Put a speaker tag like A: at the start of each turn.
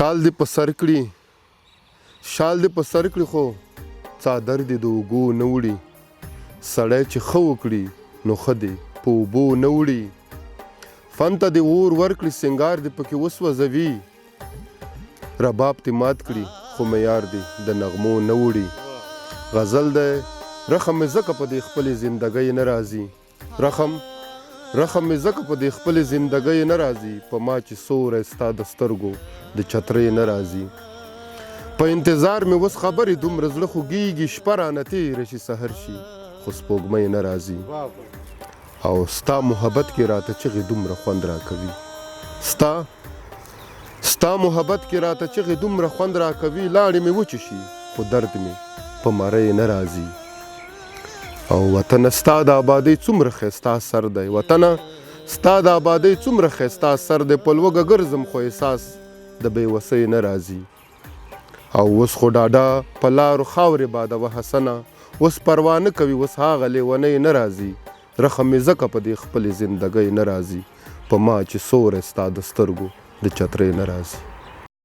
A: شال دې په سر کړي شال دې په سر کړي خو څادر دې د اوږو نه وړي سړی چې ښه وکړي نو ښه دی په اوبو نه وړي فن ته دې اور ورکړي سنګار دې پکې وسوځوي رباب دې مات کړي خو معیار دې د نغمو نه وړي غزل دی رخم مې ځکه په دې خپلې زندګۍ نه راځي رخم مې ځکه په دې خپلې زندګۍ نه راځي په ما چې سوری ستا د سترګو د چترۍ نه راځي په انتظار مې اوس خبرې دومره زړه خوږېږي شپه رانه تېره شي سحر شي خو سپوږمۍ نه راځي او ستا محبت کې راته چغې دومره خوند راکوي ستا محبت کې راته چغې دومره خوند راکوي لاړې مې وچې شي خو درد مې په مرۍ نه راځي او وطن ستا د آبادۍ څومره ښایسته سر دی وطنه ستا د آبادۍ څومره ښایسته سر دی په لوږه ګرځم خو احساس د بېوسۍ نه راځي او اوس خو ډاډه په لارو خاورې بادوه حسنه اوس پروا نه کوي اوس هغه لیونۍ نه راځي رخم مې ځکه په دې خپلې زندګۍ نه راځي په ما چې سوری ستا د سترګو د چترۍ نه راځي